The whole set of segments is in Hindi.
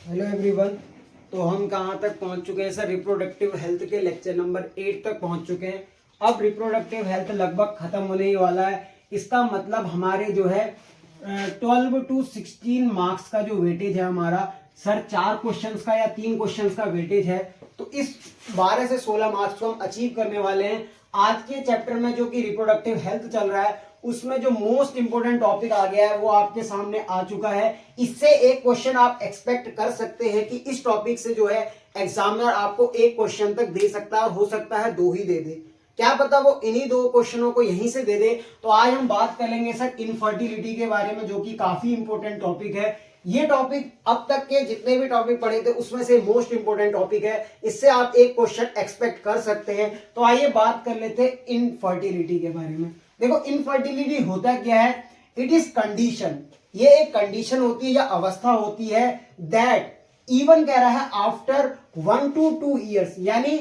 Hello everyone. तो हम कहाँ तक पहुँच चुके हैं सर? रिप्रोडक्टिव हेल्थ के लेक्चर नंबर 8 तक पहुँच चुके हैं। अब रिप्रोडक्टिव हेल्थ लगभग खत्म होने ही वाला है। इसका मतलब हमारे जो है 12 to 16 मार्क्स का जो वेटेज है हमारा सर, 4 क्वेश्चंस का या 3 क्वेश्चंस का वेटेज है। तो इस 12 से 16 मार्क्स को हम अचीव करने वाले हैं। आज के चैप्टर में जो कि रिप्रोडक्टिव हेल्थ चल रहा है उसमें जो मोस्ट इंपोर्टेंट टॉपिक आ गया है वो आपके सामने आ चुका है। इससे एक क्वेश्चन आप एक्सपेक्ट कर सकते हैं कि इस टॉपिक से जो है एग्जामिनर आपको एक क्वेश्चन तक दे सकता है, हो सकता है 2 ही दे दे, क्या पता वो इन्हीं 2 क्वेश्चनों को यहीं से दे दे। तो आज हम बात करेंगे सर इनफर्टिलिटी के बारे में, जो कि काफी इंपॉर्टेंट टॉपिक है। ये टॉपिक अब तक के जितने भी टॉपिक पढ़े थे उसमें से मोस्ट इंपोर्टेंट टॉपिक है। इससे आप एक क्वेश्चन एक्सपेक्ट कर सकते हैं। तो आइए बात कर लेते हैं इनफर्टिलिटी के बारे में। देखो, इनफर्टिलिटी होता क्या है? It is condition. ये एक कंडीशन होती है या अवस्था होती है दैट इवन कह रहा है आफ्टर 1 to 2 ईयर्स, यानी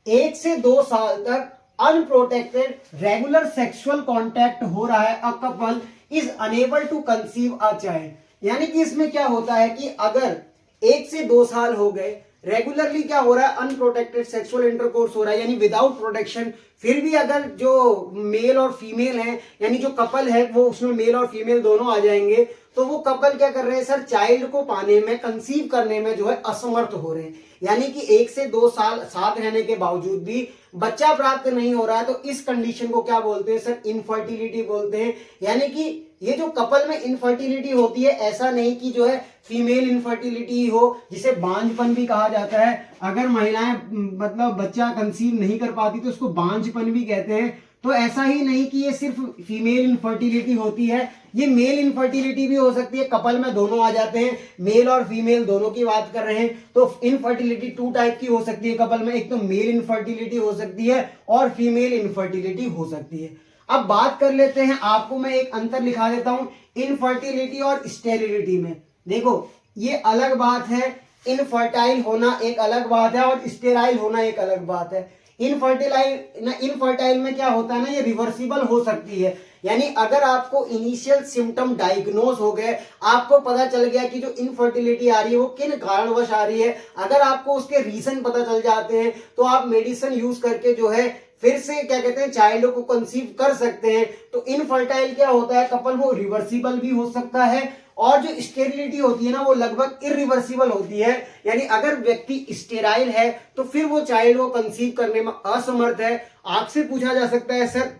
1 से 2 साल तक अनप्रोटेक्टेड रेगुलर सेक्सुअल कॉन्टैक्ट हो रहा है, a couple is unable to conceive a child. यानी कि इसमें क्या होता है कि अगर 1 से 2 साल हो गए, रेगुलरली क्या हो रहा है, अनप्रोटेक्टेड सेक्सुअल इंटरकोर्स हो रहा है, यानी विदाउट प्रोटेक्शन, फिर भी अगर जो मेल और फीमेल है, यानी जो कपल है वो उसमें मेल और फीमेल दोनों आ जाएंगे, तो वो कपल क्या कर रहे हैं सर, चाइल्ड को पाने में, कंसीव करने में जो है असमर्थ हो रहे हैं। यानी कि 1 से 2 साल साथ रहने के बावजूद भी बच्चा प्राप्त नहीं हो रहा है। तो इस कंडीशन को क्या बोलते हैं सर? इनफर्टिलिटी बोलते हैं। यानी कि ये जो कपल में इनफर्टिलिटी होती है, ऐसा नहीं कि जो है फीमेल इनफर्टिलिटी हो, जिसे बांझपन भी कहा जाता है। अगर महिलाएं मतलब बच्चा कंसीव नहीं कर पाती तो उसको बांझपन भी कहते हैं। तो ऐसा ही नहीं कि ये सिर्फ फीमेल इनफर्टिलिटी होती है, ये मेल इनफर्टिलिटी भी हो सकती है। कपल में दोनों आ जाते हैं, मेल और फीमेल दोनों की बात कर रहे हैं। तो इनफर्टिलिटी 2 टाइप की हो सकती है कपल में। एक तो मेल इनफर्टिलिटी हो सकती है और फीमेल इनफर्टिलिटी हो सकती है। अब बात कर लेते हैं, आपको मैं एक अंतर लिखा देता हूं इनफर्टिलिटी और स्टेरिलिटी में। देखो, ये अलग बात है, इनफर्टाइल होना एक अलग बात है और स्टेराइल होना एक अलग बात है। इनफर्टाइल में क्या होता है ना, ये रिवर्सिबल हो सकती है। यानी अगर आपको इनिशियल सिम्टम डायग्नोज हो गए, आपको पता चल गया कि जो इनफर्टिलिटी आ रही है वो किन कारणवश आ रही है, अगर आपको उसके रीजन पता चल जाते हैं तो आप मेडिसिन यूज करके जो है फिर से क्या कहते हैं, चाइल्ड को कंसीव कर सकते हैं। तो इनफर्टाइल क्या होता है कपल, वो रिवर्सिबल भी हो सकता है, और जो स्टेरिलिटी होती है ना वो लगभग इरिवर्सिबल होती है। यानी अगर व्यक्ति स्टेराइल है तो फिर वो चाइल्ड को कंसीव करने में असमर्थ है। आपसे पूछा जा सकता है सर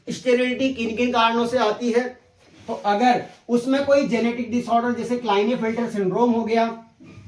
स्टेरिलिटी किन किन कारणों से आती है? तो अगर उसमें कोई जेनेटिक डिसऑर्डर जैसे क्लाइनेफेल्टर सिंड्रोम हो गया,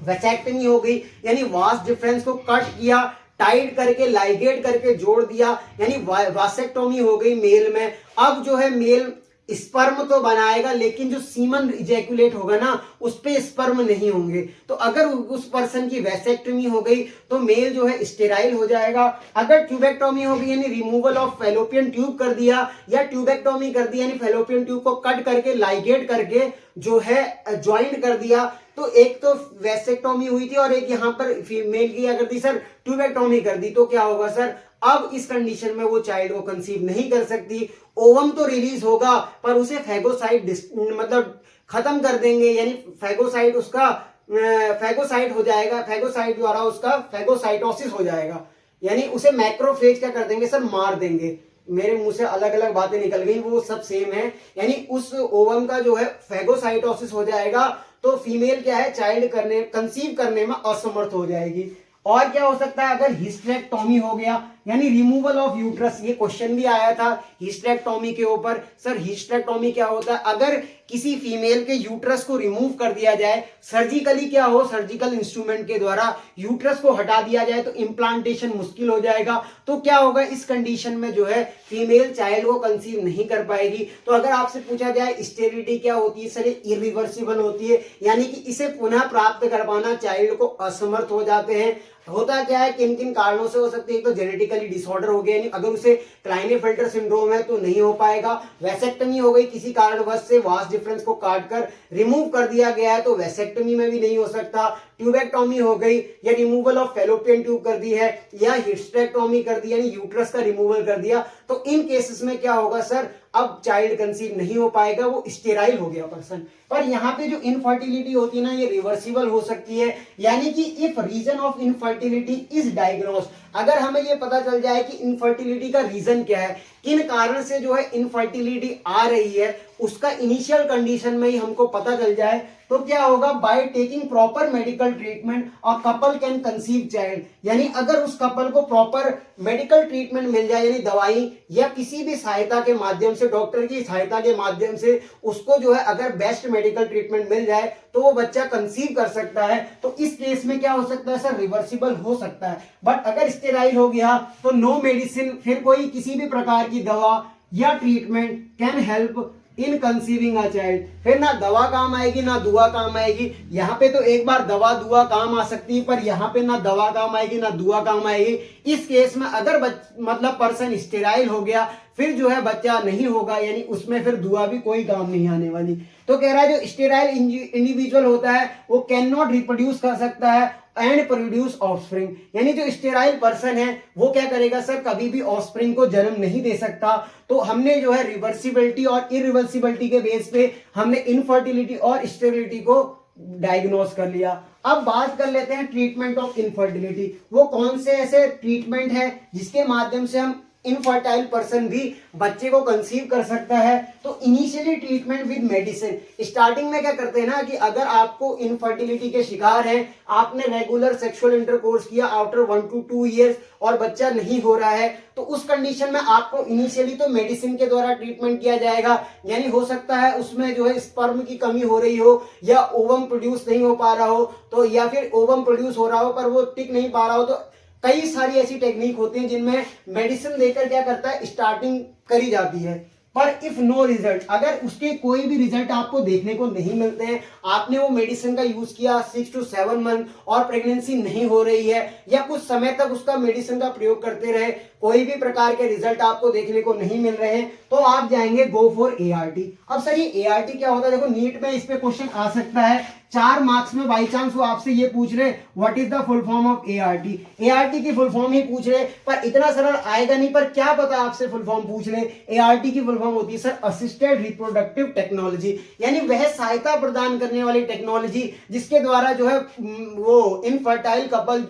वेसेक्टमी हो गई, यानी वास डिफरेंस को कट किया, टाइट करके लाइगेट करके जोड़ दिया, यानी वासेक्टोमी हो गई मेल में। अब जो है मेल स्पर्म तो बनाएगा लेकिन जो सीमन इजैकुलेट होगा ना उस पे स्पर्म नहीं होंगे। तो अगर उस पर्सन की वैसेक्टमी हो गई तो मेल जो है स्टेराइल हो जाएगा। अगर ट्यूबेक्टोमी हो गई यानी रिमूवल ऑफ फेलोपियन ट्यूब कर दिया, या ट्यूबेक्टोमी कर दी यानी फेलोपियन ट्यूब को कट करके लाइगेट करके जो है ज्वाइंट कर दिया, तो एक तो वैसेक्टोमी हुई थी और एक यहाँ पर फीमेल की क्या कर दी सर, ट्यूबेक्टोमी कर दी। तो क्या होगा सर, अब इस कंडीशन में वो चाइल्ड को कंसीव नहीं कर सकती। ओवम तो रिलीज होगा पर उसे फैगोसाइट मतलब खत्म कर देंगे, यानी फैगोसाइट उसका फैगोसाइट हो जाएगा, फैगोसाइट द्वारा उसका फैगोसाइटोसिस हो जाएगा, यानी उसे मैक्रोफेज क्या कर देंगे सर, मार देंगे। मेरे मुंह से अलग अलग बातें निकल गई, वो सब सेम है। यानी उस ओवम का जो है फैगोसाइटोसिस हो जाएगा, तो फीमेल क्या है, चाइल्ड करने कंसीव करने में असमर्थ हो जाएगी। और क्या हो सकता है, अगर हिस्टेरेक्टोमी हो गया यानी रिमूवल ऑफ यूट्रस, ये क्वेश्चन भी आया था हिस्टेरेक्टोमी के ऊपर। सर हिस्टेरेक्टोमी क्या होता है, अगर किसी फीमेल के यूट्रस को रिमूव कर दिया जाए सर्जिकली, क्या हो, सर्जिकल इंस्ट्रूमेंट के द्वारा यूट्रस को हटा दिया जाए तो इम्प्लांटेशन मुश्किल हो जाएगा। तो क्या होगा, इस कंडीशन में जो है फीमेल चाइल्ड को कंसीव नहीं कर पाएगी। तो अगर आपसे पूछा जाए स्टेरिलिटी क्या होती है सर, ये इरिवर्सिबल होती है, यानी कि इसे पुनः प्राप्त कर पाना चाइल्ड को असमर्थ हो जाते हैं। होता क्या है, किन किन कारणों से हो सकती है, तो जेनेटिकली डिसऑर्डर हो गया, यानी अगर उसे क्लाइनेफेल्टर सिंड्रोम है तो नहीं हो पाएगा। वैसेक्टमी हो गई, किसी कारणवश से वास डिफरेंस को काट कर रिमूव कर दिया गया है तो वैसेक्टमी में भी नहीं हो सकता। ट्यूबेक्टोमी हो गई या रिमूवल ऑफ फैलोपियन ट्यूब कर दी है या हिस्टेरेक्टोमी कर दी यानी यूट्रस का रिमूवल कर दिया, तो इन केसेस में क्या होगा सर, अब चाइल्ड कंसीव नहीं हो पाएगा, वो स्टेराइल हो गया पर्सन। पर यहाँ पे जो इनफर्टिलिटी होती है ना, ये रिवर्सिबल हो सकती है, यानी कि if reason of infertility is diagnose, अगर हमें ये पता चल जाए कि इनफर्टिलिटी का रीजन क्या है, किन कारण से जो है इनफर्टिलिटी आ रही है, उसका इनिशियल कंडीशन में ही हमको पता चल जाए, तो क्या होगा, by taking proper medical treatment a couple can conceive child, यानी अगर उस कपल को प्रॉपर मेडिकल ट्रीटमेंट मिल जाए, यानी दवाई या किसी भी सहायता के माध्यम से, डॉक्टर की सहायता के माध्यम से उसको जो है अगर बेस्ट मेडिकल ट्रीटमेंट मिल जाए तो वो बच्चा कंसीव कर सकता है। तो इस केस में क्या हो सकता है सर, रिवर्सिबल हो सकता है। बट अगर स्टेराइल हो गया तो नो मेडिसिन, फिर कोई किसी भी प्रकार की दवा या treatment can help in conceiving a child, फिर ना दवा काम आएगी ना दुआ काम आएगी। यहाँ पे तो एक बार दवा दुआ काम आ सकती है, पर यहाँ पे ना दवा काम आएगी ना दुआ काम आएगी। इस केस में अगर मतलब पर्सन स्टेराइल हो गया, फिर जो है बच्चा नहीं होगा, यानी उसमें फिर दुआ भी कोई काम नहीं आने वाली। तो कह रहा है जो स्टेराइल इंडिविजुअल होता है वो कैन नॉट रिप्रोड्यूस कर सकता है एंड प्रोड्यूस ऑफस्प्रिंग, यानी जो स्टेराइल पर्सन है वो क्या करेगा सर, कभी भी ऑफस्प्रिंग को जन्म नहीं दे सकता। तो हमने जो है रिवर्सिबिलिटी और इरिवर्सिबिलिटी के बेस पे हमने इनफर्टिलिटी और स्टेरिलिटी को डायग्नोस कर लिया। अब बात कर लेते हैं ट्रीटमेंट ऑफ इनफर्टिलिटी, वो कौन से ऐसे ट्रीटमेंट है जिसके माध्यम से हम इनफर्टाइल पर्सन भी बच्चे को कंसीव कर सकता है। तो initially treatment with medicine, starting में क्या करते हैं ना कि अगर आपको इनफर्टिलिटी के शिकार हैं, आपने रेगुलर सेक्सुअल इंटरकोर्स किया आफ्टर 1 to 2 years और बच्चा नहीं हो रहा है, तो उस कंडीशन में आपको इनिशियली तो मेडिसिन के द्वारा ट्रीटमेंट किया जाएगा, यानी हो सकता है उसमें जो है स्पर्म की कमी हो रही हो या ओवम प्रोड्यूस नहीं हो पा रहा हो, तो या फिर ओवम प्रोड्यूस हो रहा हो पर वो टिक नहीं पा रहा हो, तो कई सारी ऐसी टेक्निक होती हैं जिनमें मेडिसिन देकर क्या करता है, स्टार्टिंग करी जाती है। पर इफ नो रिजल्ट, अगर उसके कोई भी रिजल्ट आपको देखने को नहीं मिलते हैं, आपने वो मेडिसिन का यूज किया 6 to 7 मंथ और प्रेगनेंसी नहीं हो रही है, या कुछ समय तक उसका मेडिसिन का प्रयोग करते रहे, कोई भी प्रकार के रिजल्ट आपको देखने को नहीं मिल रहे हैं, तो आप जाएंगे गो फॉर एआरटी। अब सर ये एआरटी क्या होता है, देखो नीट में इस पे क्वेश्चन आ सकता है, 4 मार्क्स में बाई चांस वो आपसे ये पूछ रहे what is the full form of ART, ART की फुल फॉर्म ही पूछ रहे, पर इतना सरल आएगा नहीं, पर क्या पता आपसे फुल फॉर्म पूछ रहे। एआरटी की फुल फॉर्म होती है सर असिस्टेड रिप्रोडक्टिव टेक्नोलॉजी, यानी वह सहायता प्रदान करने वाली टेक्नोलॉजी जिसके द्वारा जो है वो इनफर्टाइल कपल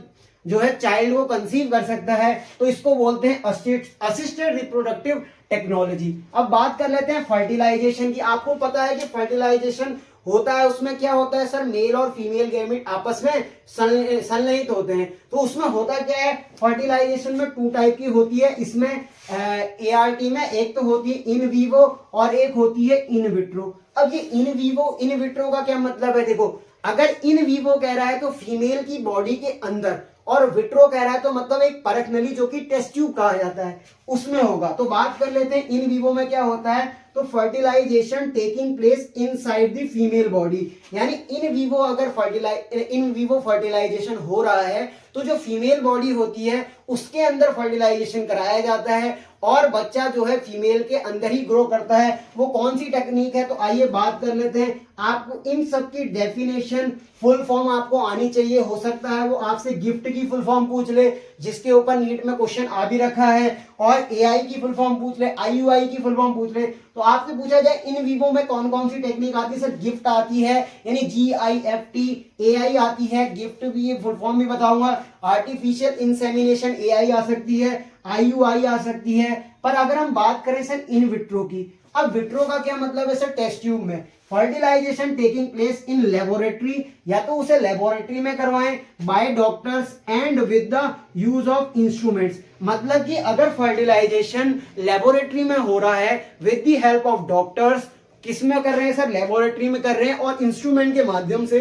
जो है चाइल्ड को कंसीव कर सकता है, तो इसको बोलते हैं असिस्टेड रिप्रोडक्टिव टेक्नोलॉजी। अब बात कर लेते हैं फर्टिलाइजेशन की। आपको पता है कि फर्टिलाइजेशन होता है, उसमें क्या होता है सर, मेल और फीमेल गैमेट आपस में संलयित होते हैं। तो उसमें होता क्या है, फर्टिलाइजेशन में 2 टाइप की होती है, इसमें एआरटी में एक तो होती है इन वीवो और एक होती है इन विट्रो। अब ये इन वीवो इन विट्रो का क्या मतलब है, देखो अगर इन वीवो कह रहा है तो फीमेल की बॉडी के अंदर, और विट्रो कह रहा है तो मतलब एक परख नली जो कि टेस्ट ट्यूब कहा जाता है उसमें होगा। तो बात कर लेते हैं इन वीवो में क्या होता है, तो fertilization taking place inside the female body, यानी इन वीवो फर्टिलाइजेशन हो रहा है तो जो फीमेल बॉडी होती है उसके अंदर फर्टिलाइजेशन कराया जाता है और बच्चा जो है फीमेल के अंदर ही ग्रो करता है। वो कौन सी टेक्निक है, तो आइए बात कर लेते हैं। आपको इन सब की डेफिनेशन फुल फॉर्म आपको आनी चाहिए, हो सकता है वो आपसे गिफ्ट की फुल फॉर्म पूछ ले जिसके ऊपर नीट में क्वेश्चन आ भी रखा है, और एआई की फुल फॉर्म पूछ ले, आईयूआई की फुल फॉर्म पूछ ले। तो आपसे पूछा जाए इन वीवो में कौन कौन सी टेक्निक आती है, सर गिफ्ट आती है यानी GIFT, एआई आती है, गिफ्ट भी ये फुल फॉर्म भी बताऊंगा, आर्टिफिशियल इंसेमिनेशन एआई आ सकती है, आईयूआई आ सकती है। पर अगर हम बात करें सर इन विट्रो की, अब विट्रो का क्या मतलब है सर, टेस्ट ट्यूब में fertilization taking place in laboratory, या तो उसे लेबोरेटरी में करवाएं by doctors and with the use of instruments, मतलब कि अगर फर्टिलाइजेशन लेबोरेटरी में हो रहा है with the help of doctors, किस में कर रहे हैं सर, लेबोरेटरी में कर रहे हैं और इंस्ट्रूमेंट के माध्यम से,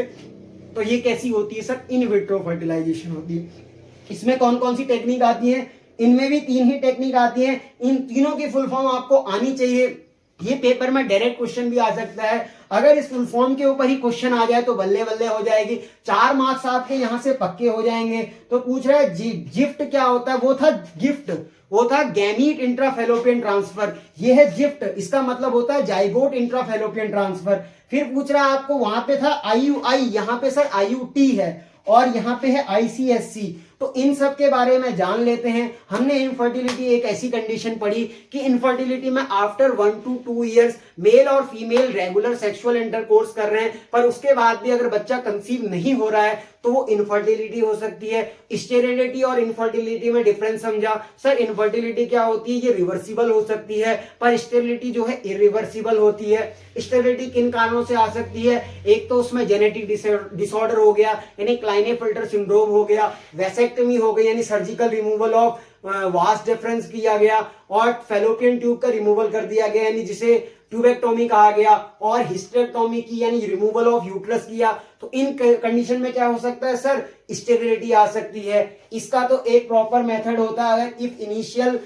तो ये कैसी होती है सर, इन विट्रो फर्टिलाइजेशन होती है। इसमें कौन कौन सी टेक्निक आती है, इनमें भी 3 ही टेक्निक आती है, इन तीनों की फुल फॉर्म आपको आनी चाहिए। ये पेपर में डायरेक्ट क्वेश्चन भी आ सकता है, अगर इस फुल फॉर्म के ऊपर ही क्वेश्चन आ जाए तो बल्ले बल्ले हो जाएगी, 4 मार्क्स आपके यहां से पक्के हो जाएंगे। तो पूछ रहा है गिफ्ट क्या होता है, वो था गिफ्ट, वो था गैमीट इंट्राफेलोपियन ट्रांसफर, ये है गिफ्ट, इसका मतलब होता है जाइगोट इंट्राफेलोपियन ट्रांसफर। फिर पूछ रहा है आपको, वहां पे था IUI, यहाँ पे सर IUT है, और यहाँ पे है ICSC। तो इन सब के बारे में जान लेते हैं। हमने इनफर्टिलिटी एक ऐसी कंडीशन पढ़ी कि इनफर्टिलिटी में आफ्टर 1 to 2 ईयर्स मेल और फीमेल रेगुलर सेक्सुअल इंटरकोर्स कर रहे हैं, पर उसके बाद भी अगर बच्चा कंसीव नहीं हो रहा है तो वो इनफर्टिलिटी हो सकती है। स्टेरिलिटी और इनफर्टिलिटी में डिफरेंस समझा। सर इनफर्टिलिटी क्या होती है, ये रिवर्सिबल हो सकती है, पर स्टेरिलिटी जो है इरिवर्सिबल होती है। स्टेरिलिटी किन कारणों से आ सकती है, एक तो उसमें जेनेटिक डिसऑर्डर हो गया यानी क्लाइनेफिल्टर सिंड्रोम हो गया, वेसेक्टमी हो गई यानी surgical removal of vas deferens किया गया, और फेलोपियन ट्यूब का रिमूवल कर दिया गया यानी जिसे ट्यूबेक्टोमी कहा गया, और हिस्टेरेक्टोमी की यानी रिमूवल ऑफ यूट्रस किया। तो इन कंडीशन में क्या हो सकता है सर, स्टेरिलिटी आ सकती है। इसका तो एक प्रॉपर मेथड होता है, अगर इफ इनिशियल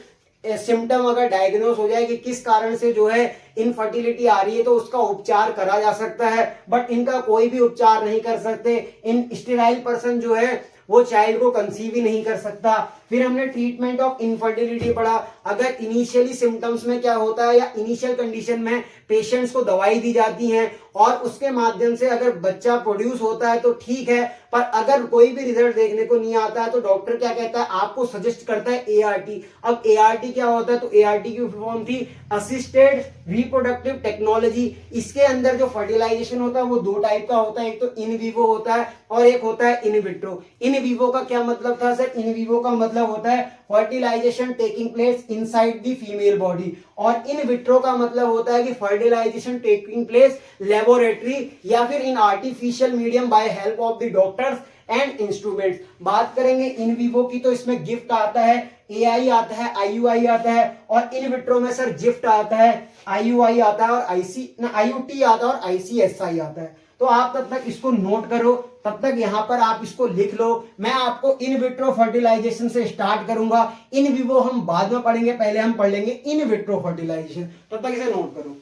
सिम्टम अगर डायग्नोस हो जाए कि किस कारण से जो है इनफर्टिलिटी आ रही है तो उसका उपचार करा जा सकता है, बट इनका कोई भी उपचार नहीं कर सकते। इन स्टेराइल पर्सन जो है वो चाइल्ड को कंसीव ही नहीं कर सकता। फिर हमने ट्रीटमेंट ऑफ इनफर्टिलिटी पढ़ा। अगर इनिशियली सिम्टम्स में क्या होता है या इनिशियल कंडीशन में पेशेंट्स को दवाई दी जाती है और उसके माध्यम से अगर बच्चा प्रोड्यूस होता है तो ठीक है, पर अगर कोई भी रिजल्ट देखने को नहीं आता है तो डॉक्टर क्या कहता है, आपको सजेस्ट करता है ART। अब ART क्या होता है, तो ART की फॉर्म थी असिस्टेड रिप्रोडक्टिव टेक्नोलॉजी। इसके अंदर जो फर्टिलाइजेशन होता है वो दो टाइप का होता है, एक तो इन विवो होता है और एक होता है इन विट्रो। इन विवो का क्या मतलब था सर, इन विवो का मतलब होता है fertilization taking place inside the female body, और इन विट्रो का मतलब होता है कि फर्टिलाइजेशन टेकिंग प्लेस लेबोरेटरी या फिर in artificial medium by help of the doctors and instruments. बात करेंगे इन विवो की तो इसमें गिफ्ट आता है, AI आता है, IUI आता है, और इन विट्रो में सर गिफ्ट आता है, IUI आता है और IUT आता है और ICSI आता है। तो आप तब तक इसको नोट करो, तब तक यहां पर आप इसको लिख लो। मैं आपको इन विट्रो फर्टिलाइजेशन से स्टार्ट करूंगा, इन विवो हम बाद में पढ़ेंगे, पहले हम पढ़ लेंगे इन विट्रो फर्टिलाइजेशन। तब तक इसे नोट करो।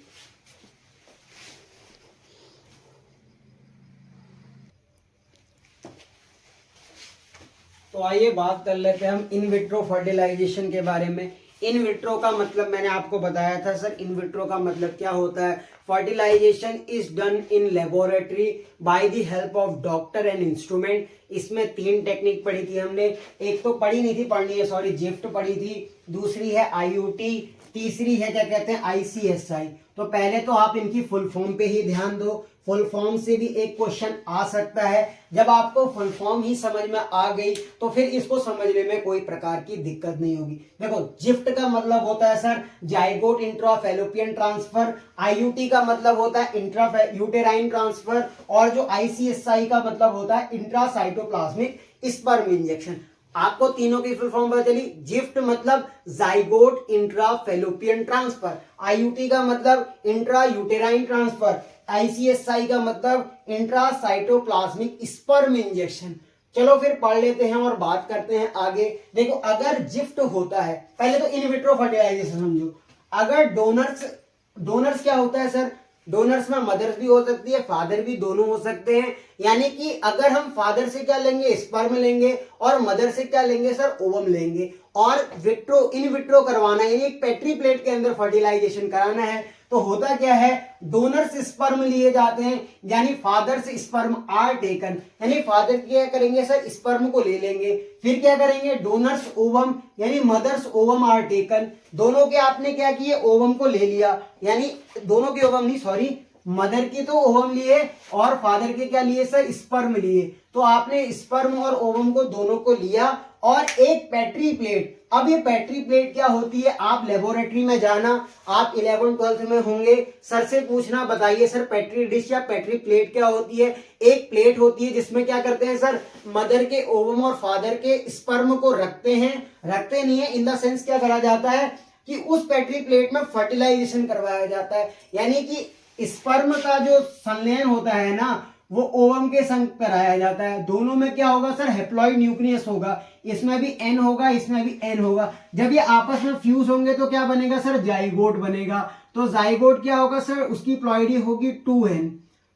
तो आइए बात कर लेते हैं हम इन विट्रो फर्टिलाइजेशन के बारे में। इन विट्रो का मतलब मैंने आपको बताया था सर, इन विट्रो का मतलब क्या होता है, fertilization is done in laboratory by the help of doctor and instrument. इसमें 3 टेक्निक पढ़ी थी हमने, एक तो पढ़ी नहीं थी, पढ़नी है सॉरी, जिफ्ट पढ़ी थी, दूसरी है IUT, तीसरी है क्या कहते हैं ICSI। तो पहले तो आप इनकी फुल फॉर्म पे ही ध्यान दो, फुल फॉर्म से भी एक क्वेश्चन आ सकता है। जब आपको फुल फॉर्म ही समझ में आ गई तो फिर इसको समझने में कोई प्रकार की दिक्कत नहीं होगी। देखो जिफ्ट का मतलब होता है sir zygote intra fallopian transfer, IUT का मतलब होता है इंट्रा यूटेराइन ट्रांसफर, और जो ICSI का मतलब होता है इंट्रा साइटोप्लाज्मिक स्पर्म इंजेक्शन। आपको तीनों की फुल फॉर्म पता चली। जिफ्ट मतलब zygote intra fallopian transfer, IUT का मतलब इंट्रा यूटेराइन ट्रांसफर, ICSI का मतलब इंट्रा साइटोप्लाज्मिक स्पर्म इंजेक्शन। चलो फिर पढ़ लेते हैं और बात करते हैं आगे। देखो अगर जिफ्ट होता है, पहले तो इन विट्रो फर्टिलाइजेशन समझो। अगर डोनर्स क्या होता है सर, डोनर्स में मदर्स भी हो सकती है, फादर भी, दोनों हो सकते हैं। यानी कि अगर हम फादर से क्या लेंगे, स्पर्म लेंगे, और मदर से क्या लेंगे सर, ओवम लेंगे, और विट्रो इन विट्रो करवाना है यानी पेट्री प्लेट के अंदर फर्टिलाइजेशन कराना है। तो होता क्या है, डोनर से स्पर्म लिए जाते हैं यानी फादर से स्पर्म आर टेकन, यानी फादर क्या करेंगे सर, स्पर्म को ले लेंगे, फिर क्या करेंगे, डोनर्स ओवम यानी मदर्स ओवम आर टेकन, दोनों के आपने क्या किए, ओवम को ले लिया, यानी दोनों के ओवम नहीं सॉरी, मदर की तो ओवम लिए और फादर के क्या लिए सर, स्पर्म लिए। तो आपने स्पर्म और ओवम को दोनों को लिया और एक पेट्री प्लेट। अब ये पेट्री प्लेट क्या होती है, आप लेबोरेटरी में जाना, आप 11th-12th में होंगे, सर से पूछना बताइए सर पेट्री डिश या पेट्री प्लेट क्या होती है। एक प्लेट होती है जिसमें क्या करते हैं सर, मदर के ओवम और फादर के स्पर्म को रखते नहीं है, इन द सेंस क्या करा जाता है कि उस पेट्री प्लेट में फर्टिलाइजेशन करवाया जाता है, यानी कि स्पर्म का जो संलयन होता है ना वो ओवम के संग कराया जाता है। दोनों में क्या होगा सर, हेप्लॉइड न्यूक्लियस होगा, इसमें भी N होगा, इसमें भी N होगा। जब ये आपस में फ्यूज होंगे तो क्या बनेगा सर, जाइगोट बनेगा। तो जाइगोट क्या होगा सर, उसकी प्लॉइडी होगी 2N।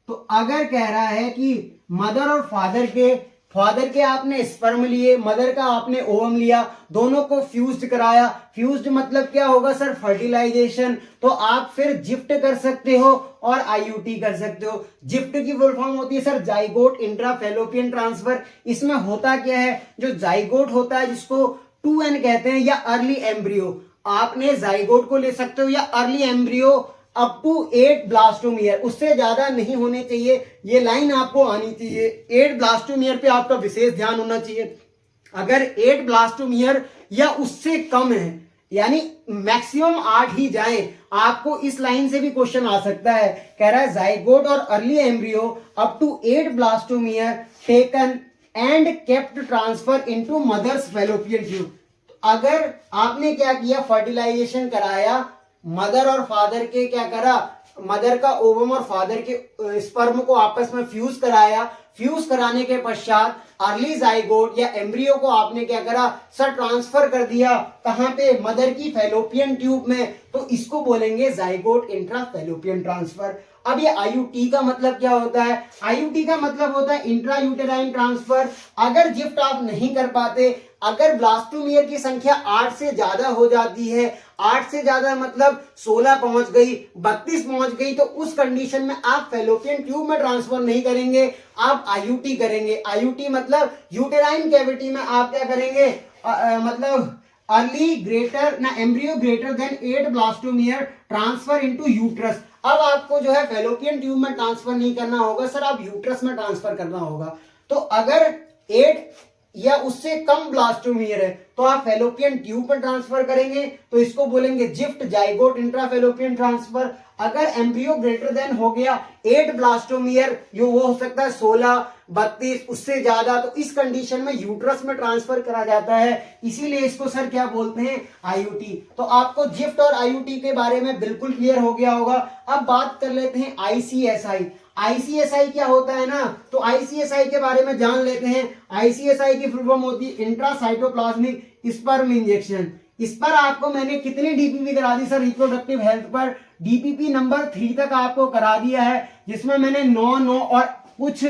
तो अगर कह रहा है कि मदर और फादर के फादर के आपने स्पर्म लिए, मदर का आपने ओवम लिया, दोनों को फ्यूज्ड कराया। फ्यूज्ड मतलब क्या होगा सर? फर्टिलाइजेशन। तो आप फिर जिफ्ट कर सकते हो और आईयूटी कर सकते हो। जिफ्ट की फुल फॉर्म होती है sir zygote intra fallopian transfer. इसमें होता क्या है, जो जाइगोट होता है जिसको 2N कहते हैं या अर्ली एम्ब्रियो, आपने जाइगोट को ले सकते हो या early embryo up to 8 ब्लास्टोम year, उससे ज्यादा नहीं होने चाहिए। ये लाइन आपको आनी चाहिए, 8 ब्लास्टोम ईयर पे आपका विशेष ध्यान होना चाहिए। अगर 8 ब्लास्टोम ईयर या उससे कम है, यानी मैक्सिमम 8 ही जाए, आपको इस लाइन से भी क्वेश्चन आ सकता है। कह रहा है जाइगोट और early embryo up to 8 ब्लास्टोम year taken and kept transfer into mother's fallopian tube. अगर आपने क्या किया, फर्टिलाइजेशन कराया, मदर और फादर के क्या करा, मदर का ओवम और फादर के स्पर्म को आपस में फ्यूज कराया। फ्यूज कराने के पश्चात अर्ली जाइगोट या एम्ब्रियो को आपने क्या करा सर, ट्रांसफर कर दिया। कहां पे? मदर की फैलोपियन ट्यूब में। तो इसको बोलेंगे जाइगोट इंट्रा फैलोपियन ट्रांसफर। अब ये आईयूटी का मतलब क्या होता है? आईयूटी का मतलब होता है इंट्रा यूटेराइन ट्रांसफर। अगर जिफ्ट आप नहीं कर पाते, अगर ब्लास्टोम ईयर की संख्या 8 से ज्यादा हो जाती है, 8 से ज्यादा मतलब 16 पहुंच गई, 32 पहुंच गई, तो उस कंडीशन में आप फैलोपियन ट्यूब में ट्रांसफर नहीं करेंगे, आप आईयूटी करेंगे। आईयूटी मतलब यूटेराइन कैविटी में आप क्या करेंगे, मतलब अर्ली ग्रेटर ना embryo greater than 8 ब्लास्टोम year transfer into uterus. अब आपको जो है फैलोपियन ट्यूब में ट्रांसफर नहीं करना होगा सर, आप यूट्रस में ट्रांसफर करना होगा। तो अगर 8 या उससे कम ब्लास्टोम ईयर है तो आप फैलोपियन ट्यूब में ट्रांसफर करेंगे, तो इसको बोलेंगे gift zygote intra fallopian transfer. अगर एम्ब्रियो ग्रेटर देन हो गया 8 ब्लास्टोम ईयर, जो वो हो सकता है 16, 32, उससे ज्यादा, तो इस कंडीशन में यूट्रस में ट्रांसफर करा जाता है। इसीलिए इसको सर क्या बोलते हैं, आईयूटी। तो आपको जिफ्ट और आईयूटी के बारे में बिल्कुल क्लियर हो गया होगा। अब बात कर लेते हैं आईसीएसआई। आईसीएसआई क्या होता है ना, तो आईसीएसआई के बारे में जान लेते हैं। आईसीएसआई की फुल फॉर्म होती है इंट्रासाइटोप्लाज्मिक स्पर्म इंजेक्शन। इस पर आपको मैंने कितनी डीपीपी करा दी सर, रिप्रोडक्टिव हेल्थ पर? डीपीपी नंबर 3 तक आपको करा दिया है, जिसमें मैंने 9 और कुछ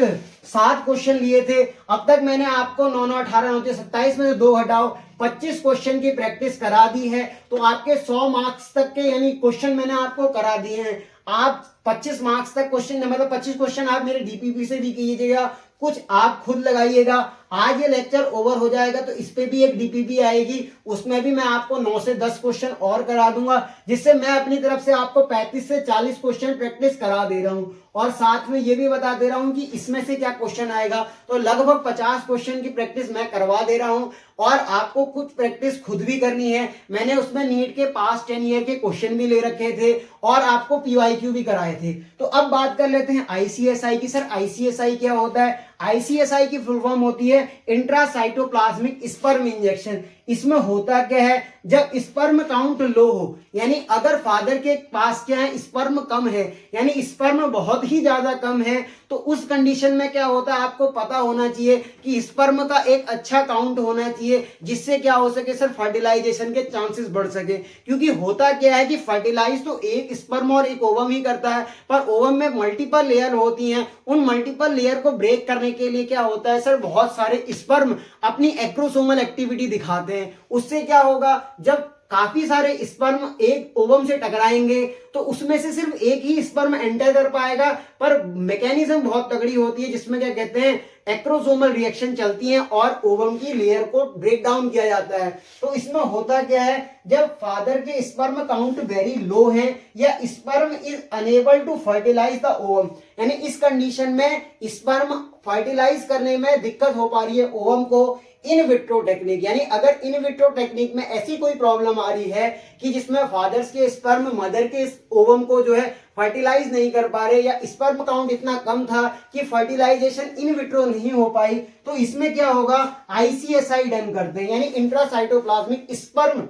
7 क्वेश्चन लिए थे। अब तक मैंने आपको 9 18 9 27 में से 2 हटाओ 25 क्वेश्चन की प्रैक्टिस करा दी है। तो आपके 100 मार्क्स तक के यानी क्वेश्चन मैंने आपको करा दिए हैं। आप 25 मार्क्स तक क्वेश्चन, मतलब 25 क्वेश्चन आप मेरे डीपीपी से भी कीजिएगा, कुछ आप खुद लगाइएगा। आज ये लेक्चर ओवर हो जाएगा तो इस पे भी एक डीपीपी आएगी, उसमें भी मैं आपको 9 से 10 क्वेश्चन और करा दूंगा, जिससे मैं अपनी तरफ से आपको 35 से 40 क्वेश्चन प्रैक्टिस करा दे रहा हूं। और साथ में ये भी बता दे रहा हूं कि इसमें से क्या क्वेश्चन आएगा। तो लगभग 50 क्वेश्चन की प्रैक्टिस मैं करवा दे रहा हूं, और आपको कुछ प्रैक्टिस खुद भी करनी है। मैंने उसमें नीट के पास 10 ईयर के क्वेश्चन भी ले रखे थे और आपको पीवाईक्यू भी कराए थे। तो अब बात कर लेते हैं आईसीएसआई की। सर आईसीएसआई क्या होता है? आईसीएसआई की फुल फॉर्म होती है इंट्रासाइटोप्लाज्मिक स्पर्म इंजेक्शन। इसमें होता क्या है, जब स्पर्म काउंट लो हो, यानी अगर फादर के पास क्या है, स्पर्म कम है, यानी स्पर्म बहुत ही ज्यादा कम है, तो उस कंडीशन में क्या होता है, आपको पता होना चाहिए कि स्पर्म का एक अच्छा काउंट होना चाहिए, जिससे क्या हो सके सर, फर्टिलाइजेशन के चांसेस बढ़ सके। क्योंकि होता क्या है कि फर्टिलाइज तो एक स्पर्म और एक ओवम ही करता है, पर ओवम में मल्टीपल लेयर होती हैं। उन मल्टीपल लेयर को ब्रेक करने के लिए क्या होता है सर, बहुत सारे स्पर्म अपनी एक्रोसोमल एक्टिविटी दिखाते हैं। उससे क्या होगा, जब काफी सारे स्पर्म एक ओवम से टकराएंगे तो उसमें से सिर्फ एक ही स्पर्म एंटर कर पाएगा, पर मैकेनिज्म बहुत तगड़ी होती है, जिसमें क्या कहते हैं, एक्रोसोमल रिएक्शन चलती है और ओवम की लेयर को ब्रेक डाउन किया जाता है। तो इसमें होता क्या है, जब फादर के स्पर्म काउंट वेरी लो है या sperm is unable to fertilize the ovum, यानी इस कंडीशन में स्पर्म फर्टिलाइज करने में दिक्कत हो पा रही है ओवम को, इन विट्रो टेक्निक, यानी अगर इन विट्रो टेक्निक में ऐसी कोई प्रॉब्लम आ रही है कि जिसमें फादर्स के स्पर्म मदर के ओवम को जो है फर्टिलाइज नहीं कर पा रहे, या स्पर्म काउंट इतना कम था कि फर्टिलाइजेशन इन विट्रो नहीं हो पाई, तो इसमें क्या होगा, आईसीएसआई डन करते हैं, यानी इंट्रासाइटोप्लाज्मिक स्पर्म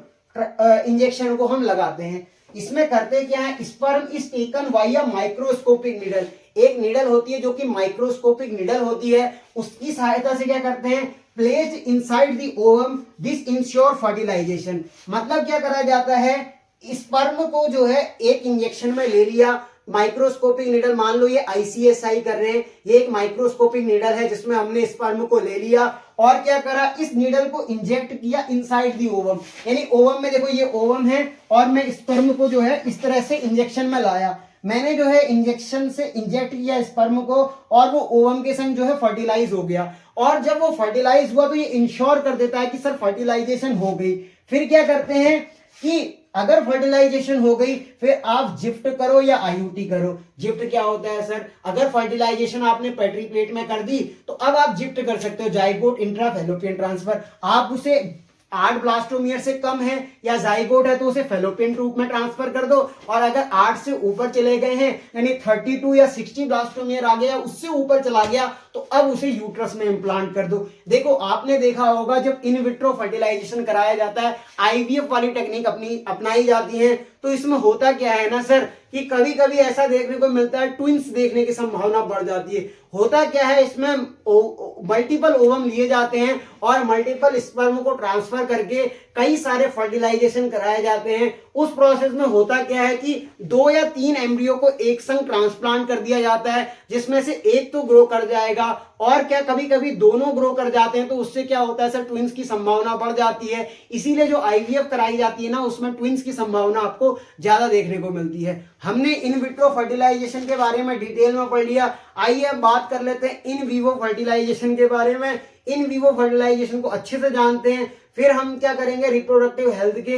इंजेक्शन को हम लगाते हैं। इसमें करते क्या है, sperm is taken via microscopic needle, एक नीडल होती है जो कि माइक्रोस्कोपिक नीडल होती है, उसकी सहायता से क्या करते हैं, placed inside the ovum, this ensure fertilization. मतलब क्या करा जाता है, स्पर्म को जो है एक इंजेक्शन में ले लिया, माइक्रोस्कोपिक नीडल, मान लो ये ICSI कर रहे हैं, ये एक माइक्रोस्कोपिक नीडल है जिसमें हमने स्पर्म को ले लिया और क्या करा, इस नीडल को इंजेक्ट किया इनसाइड दी ओवम, यानी ओवम में देखो ये ओवम है और मैं स्पर्म को जो है इस तरह से इंजेक्शन में लाया, मैंने जो है इंजेक्शन से इंजेक्ट किया स्पर्म को और वो ओवम के संग जो है फर्टिलाइज हो गया, और जब वो फर्टिलाइज हुआ तो ये इंश्योर कर देता है कि सर फर्टिलाइजेशन हो गई। फिर क्या करते हैं कि अगर फर्टिलाइजेशन हो गई फिर आप जिफ्ट करो या IUT करो। जिफ्ट क्या होता है सर, अगर फर्टिलाइजेशन आपने पेट्री प्लेट में कर दी तो अब आप जिफ्ट कर सकते हो, जाइगोट इंट्रा फैलोपियन ट्रांसफर। आप उसे 8 ब्लास्टोमियर से कम है या जाइगोट है तो उसे फैलोपियन रूप में ट्रांसफर कर दो, और अगर 8 से ऊपर चले गए हैं यानी 32 या 60 ब्लास्टोमियर आ गया, उससे ऊपर चला गया तो अब उसे यूट्रस में इम्प्लांट कर दो। देखो आपने देखा होगा जब इन विट्रो फर्टिलाइजेशन कराया जाता है, IVF वाली टेक्निक अपनाई जाती है, तो इसमें होता क्या है ना सर कि कभी कभी ऐसा देखने को मिलता है ट्विंस देखने की संभावना बढ़ जाती है। होता क्या है, इसमें मल्टीपल ओवम लिए जाते हैं और मल्टीपल स्पर्म को ट्रांसफर करके कई सारे फर्टिलाइजेशन कराए जाते हैं। उस प्रोसेस में होता क्या है कि 2 या 3 एम्ब्रियो को एक संग ट्रांसप्लांट कर दिया जाता है, जिसमें से एक तो ग्रो कर जाएगा और क्या कभी कभी दोनों ग्रो कर जाते हैं, तो उससे क्या होता है सर ट्विंस की संभावना बढ़ जाती है। इसीलिए जो IVF कराई जाती है ना उसमें ट्विंस की संभावना आपको ज्यादा देखने को मिलती है। हमने इन विट्रो फर्टिलाइजेशन के बारे में डिटेल में पढ़ लिया, आइए अब बात कर लेते हैं इन विवो फर्टिलाइजेशन के बारे में। इन विवो फर्टिलाइजेशन को अच्छे से जानते हैं, फिर हम क्या करेंगे रिप्रोडक्टिव हेल्थ के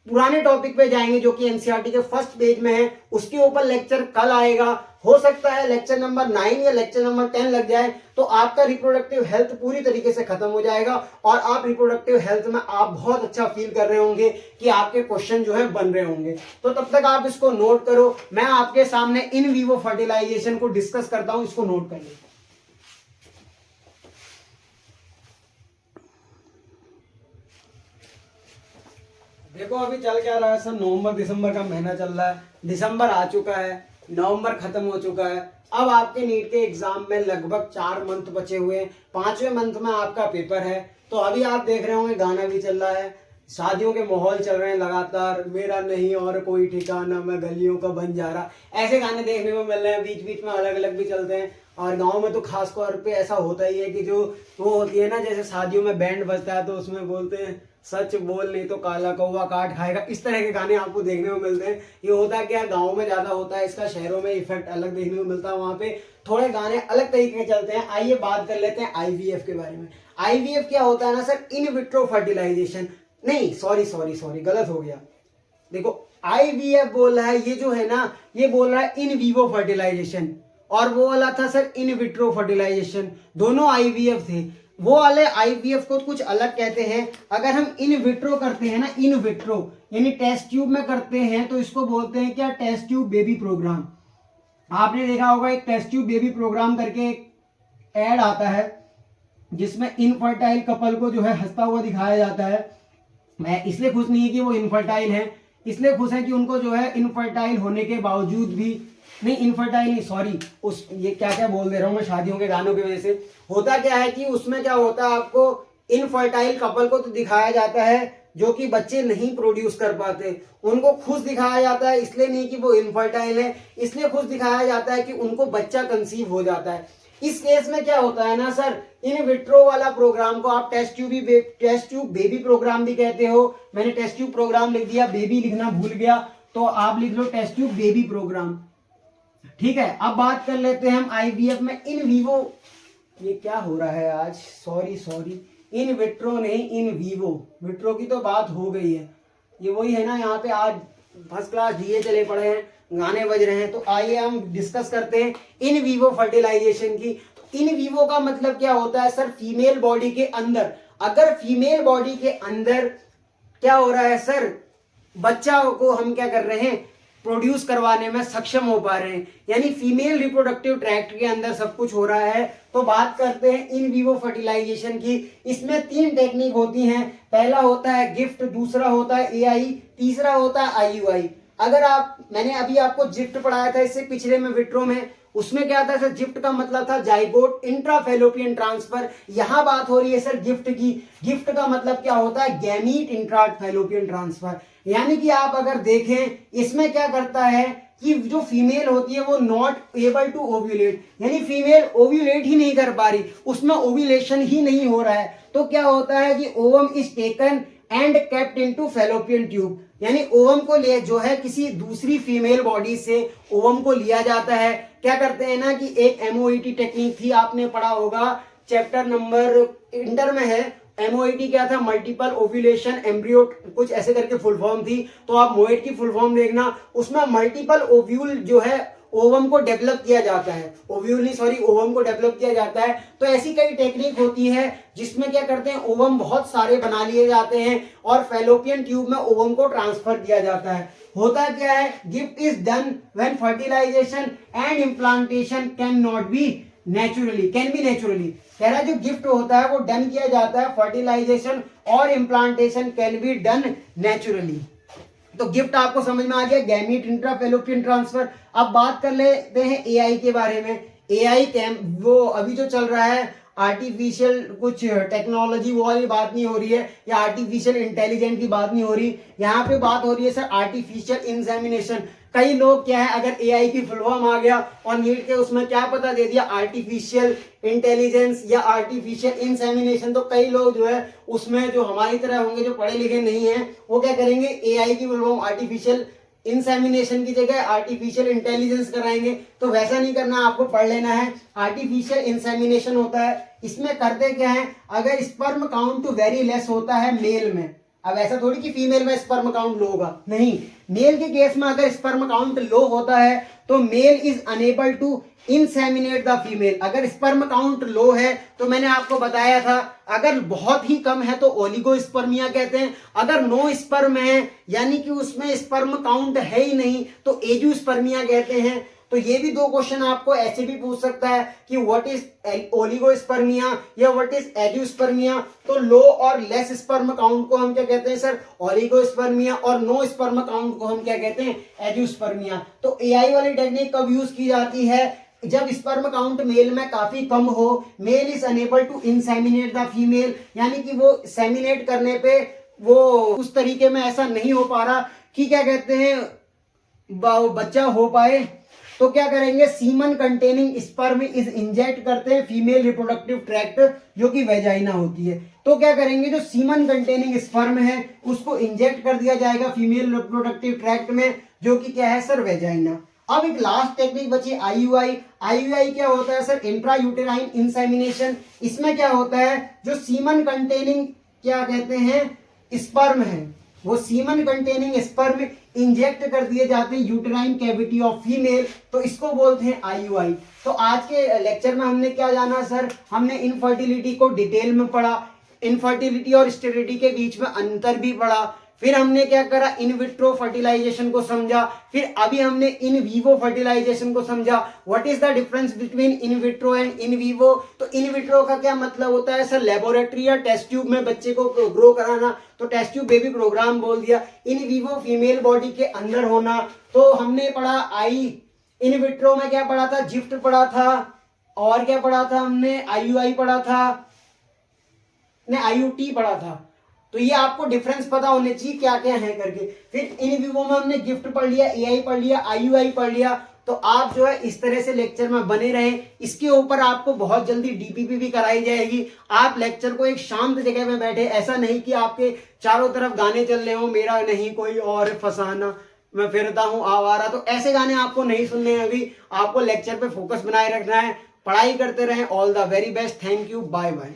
पुराने टॉपिक पे जाएंगे जो कि NCERT के फर्स्ट पेज में है, उसके ऊपर लेक्चर कल आएगा। हो सकता है लेक्चर नंबर 9 या लेक्चर नंबर 10 लग जाए तो आपका रिप्रोडक्टिव हेल्थ पूरी तरीके से खत्म हो जाएगा और आप रिप्रोडक्टिव हेल्थ में आप बहुत अच्छा फील कर रहे होंगे कि आपके क्वेश्चन जो है बन रहे होंगे। तो तब तक आप इसको नोट करो, मैं आपके सामने इन विवो फर्टिलाइजेशन को डिस्कस करता हूं, इसको नोट कर लीजिए। देखो अभी चल क्या रहा है सर, नवंबर दिसंबर का महीना चल रहा है, दिसंबर आ चुका है, नवंबर खत्म हो चुका है, अब आपके नीट के एग्जाम में लगभग 4 मंथ बचे हुए हैं, 5वें मंथ में आपका पेपर है। तो अभी आप देख रहे होंगे गाना भी चल रहा है, शादियों के माहौल चल रहे हैं लगातार, मेरा नहीं और कोई ठिकाना मैं गलियों का बन जा रहा, ऐसे गाने देखने को मिल रहे हैं, बीच बीच में अलग अलग भी चलते हैं। और गांव में तो खास तौर पे ऐसा होता ही है कि जो वो होती है ना, जैसे शादियों में बैंड बजता है तो उसमें बोलते हैं सच बोल नहीं तो काला कौवा काट खाएगा, इस तरह के गाने आपको देखने को मिलते हैं। ये होता क्या है, गाँव में ज्यादा होता है, इसका शहरों में इफेक्ट अलग देखने को मिलता है, वहाँ पे थोड़े गाने अलग तरीके के चलते हैं। आइए बात कर लेते हैं IVF के बारे में। IVF क्या होता है ना सर, इन विट्रो फर्टिलाइजेशन, नहीं सॉरी गलत हो गया। देखो IVF बोल रहा है, ये जो है ना ये बोल रहा है इन विवो फर्टिलाइजेशन, और वो वाला था सर इन विट्रो फर्टिलाइजेशन, दोनों IVF थे। वो वाले IVF को कुछ अलग कहते हैं। अगर हम इन विट्रो करते हैं ना, इन विट्रो यानी टेस्ट ट्यूब में करते हैं तो इसको बोलते हैं क्या, टेस्ट ट्यूब बेबी प्रोग्राम। आपने देखा होगा एक टेस्ट ट्यूब बेबी प्रोग्राम करके ऐड आता है जिसमें इनफर्टाइल कपल को जो है हंसता हुआ दिखाया जाता है। मैं इसलिए खुश नहीं है कि वो इनफर्टाइल है, इसलिए खुश है कि उनको जो है इनफर्टाइल होने के बावजूद भी, नहीं इनफर्टाइल नहीं सॉरी, उस ये क्या क्या बोल दे रहा हूं मैं शादियों के गानों की वजह से। होता क्या है कि उसमें क्या होता है, आपको इनफर्टाइल कपल को तो दिखाया जाता है जो कि बच्चे नहीं प्रोड्यूस कर पाते, उनको खुश दिखाया जाता है, इसलिए नहीं कि वो इनफर्टाइल है, इसलिए खुश दिखाया जाता है कि उनको बच्चा कंसीव हो जाता है। इस केस में क्या होता है ना सर, इन विट्रो वाला प्रोग्राम को आप टेस्ट ट्यूब बेबी प्रोग्राम भी कहते हो। मैंने टेस्ट ट्यूब प्रोग्राम लिख दिया, बेबी लिखना भूल गया तो आप लिख लो टेस्ट ट्यूब बेबी प्रोग्राम, ठीक है। अब बात कर लेते हैं हम IVF में इन विवो, ये क्या हो रहा है आज, सॉरी इन विट्रो नहीं इन विवो, विट्रो की तो बात हो गई है, ये वही है ना, यहाँ पे आज फर्स्ट क्लास डीजे चले पड़े हैं, गाने बज रहे हैं। तो आइए हम डिस्कस करते हैं इन विवो फर्टिलाइजेशन की। तो इन विवो का मतलब क्या होता है सर, फीमेल बॉडी के अंदर, अगर फीमेल बॉडी के अंदर क्या हो रहा है सर, बच्चा को हम क्या कर रहे हैं, प्रोड्यूस करवाने में सक्षम हो पा रहे हैं, यानी फीमेल रिप्रोडक्टिव ट्रैक्ट के अंदर सब कुछ हो रहा है। तो बात करते हैं इन विवो फर्टिलाइजेशन की। इसमें 3 टेक्निक होती हैं, पहला होता है गिफ्ट, दूसरा होता है AI, तीसरा होता है IUI। अगर आप, मैंने अभी आपको गिफ्ट पढ़ाया था इससे पिछले में विट्रो में, उसमें क्या था सर, गिफ्ट का मतलब था जाइगोट इंट्राफेलोपियन ट्रांसफर। यहां बात हो रही है सर गिफ्ट की। गिफ्ट का मतलब क्या होता है, गैमीट इंट्राफेलोपियन ट्रांसफर। यानी कि आप अगर देखें इसमें क्या करता है कि जो फीमेल होती है वो नॉट एबल टू ओव्यूलेट, यानी फीमेल ओव्यूलेट ही नहीं कर पा रही, उसमें ओव्यूलेशन ही नहीं हो रहा है। तो क्या होता है कि ovum is taken and kept into fallopian tube, यानी ओवम को ले जो है किसी दूसरी फीमेल बॉडी से ओवम को लिया जाता है। क्या करते हैं ना कि एक एमओईटी टेक्निक थी, आपने पढ़ा होगा चैप्टर नंबर इंटर में है। एमओईटी क्या था, मल्टीपल ओव्यूलेशन एम्ब्रियो, कुछ ऐसे करके फुल फॉर्म थी। तो आप मोएट की फुल फॉर्म देखना, उसमें मल्टीपल ओव्यूल जो है ओवम को डेवलप किया जाता है, ओव्यूल नहीं सॉरी ओवम को डेवलप किया जाता है। तो ऐसी कई टेक्निक होती है जिसमें क्या करते हैं ओवम बहुत सारे बना लिए जाते हैं और फैलोपियन ट्यूब में ओवम को ट्रांसफर किया जाता है। होता क्या है, GIFT is done when fertilization and implantation can not be naturally, can be naturally. कह रहा है जो गिफ्ट होता है वो डन किया जाता है, फर्टिलाइजेशन और implantation can be done naturally. तो गिफ्ट आपको समझ में आ गया, गैमीट इंट्राफेलोपियन ट्रांसफर। अब बात कर लेते हैं एआई के बारे में। एआई वो अभी जो चल रहा है आर्टिफिशियल कुछ टेक्नोलॉजी, वो वाली बात नहीं हो रही है, या आर्टिफिशियल इंटेलिजेंट की बात नहीं हो रही, यहाँ पे बात हो रही है सर आर्टिफिशियल इंसेमिनेशन। कई लोग क्या है, अगर एआई की फुल फॉर्म आ गया और नीट के उसमें क्या पता दे दिया आर्टिफिशियल इंटेलिजेंस या आर्टिफिशियल इंसेमिनेशन, तो कई लोग जो है उसमें जो हमारी तरह होंगे जो पढ़े लिखे नहीं है वो क्या करेंगे, एआई की फुल फॉर्म आर्टिफिशियल इंसेमिनेशन की जगह आर्टिफिशियल इंटेलिजेंस कराएंगे। तो वैसा नहीं करना, आपको पढ़ लेना है। आर्टिफिशियल इंसेमिनेशन होता है, इसमें करते क्या है, अगर स्पर्म काउंट वेरी लेस होता है मेल में, अब ऐसा थोड़ी कि फीमेल में स्पर्म काउंट लो होगा, नहीं, मेल के केस में अगर स्पर्म काउंट लो होता है तो male is unable to inseminate the female. अगर स्पर्म काउंट लो है तो मैंने आपको बताया था, अगर बहुत ही कम है तो ओलिगोस्पर्मिया कहते हैं, अगर नो स्पर्म है यानी कि उसमें स्पर्म काउंट है ही नहीं तो एजियोस्पर्मिया कहते हैं। तो ये भी दो क्वेश्चन आपको ऐसे भी पूछ सकता है कि व्हाट इज ओलिगोस्पर्मिया या व्हाट इज एजियोस्पर्मिया। तो लो और लेस स्पर्म काउंट को हम क्या कहते हैं सर, ओलिगोस्पर्मिया, और नो स्पर्म काउंट को हम क्या कहते हैं, एजियोस्पर्मिया। तो एआई वाली टेक्निक कब यूज की जाती है, जब स्पर्म काउंट मेल में काफी कम हो, male is unable to inseminate the female, यानी कि वो सेमिनेट करने पे वो उस तरीके में ऐसा नहीं हो पा रहा कि क्या कहते हैं बच्चा हो पाए, तो क्या करेंगे, semen containing sperm is inject करते हैं फीमेल रिप्रोडक्टिव ट्रैक्ट जो कि वेजाइना होती है। तो क्या करेंगे, जो सीमन कंटेनिंग स्पर्म है उसको इंजेक्ट कर दिया जाएगा फीमेल रिप्रोडक्टिव ट्रैक्ट में जो कि क्या है सर, वेजाइना। अब एक लास्ट टेक्निक बची आईयूआई। आईयूआई क्या होता है सर, इंट्रा यूटेराइन इंसेमिनेशन। इसमें क्या होता है, जो सीमन कंटेनिंग क्या कहते हैं स्पर्म है, वो सीमन कंटेनिंग स्पर्म इंजेक्ट कर दिए जाते हैं यूटेराइन कैविटी ऑफ फीमेल, तो इसको बोलते हैं आईयूआई। तो आज के लेक्चर में हमने क्या जाना सर, हमने इनफर्टिलिटी को डिटेल में पढ़ा, इनफर्टिलिटी और स्टेरिलिटी के बीच में अंतर भी पढ़ा, फिर हमने क्या करा, इन विट्रो फर्टिलाइजेशन को समझा, फिर अभी हमने इन वीवो फर्टिलाइजेशन को समझा। What is the difference between in vitro and in vivo. तो इन विट्रो का क्या मतलब होता है सर, लेबोरेटरी या टेस्ट ट्यूब में बच्चे को ग्रो कराना, तो टेस्ट ट्यूब बेबी प्रोग्राम बोल दिया। इन वीवो फीमेल बॉडी के अंदर होना। तो हमने पढ़ा इन विट्रो में क्या पढ़ा था, गिफ्ट पढ़ा था, और क्या पढ़ा था हमने, आईयूआई पढ़ा था, आईयूटी पढ़ा था। तो ये आपको डिफरेंस पता होने चाहिए क्या क्या है करके। फिर इन विवो में हमने गिफ्ट पढ़ लिया, एआई पढ़ लिया, आईयूआई पढ़ लिया। तो आप जो है इस तरह से लेक्चर में बने रहें, इसके ऊपर आपको बहुत जल्दी डीपीपी भी कराई जाएगी। आप लेक्चर को एक शांत जगह में बैठे, ऐसा नहीं कि आपके चारों तरफ गाने चल रहे हो, मेरा नहीं कोई और फसाना, मैं फिरता हूँ आवारा, तो ऐसे गाने आपको नहीं सुनने हैं। अभी आपको लेक्चर पे फोकस बनाए रखना है, पढ़ाई करते रहें। All the very best, thank you, bye bye.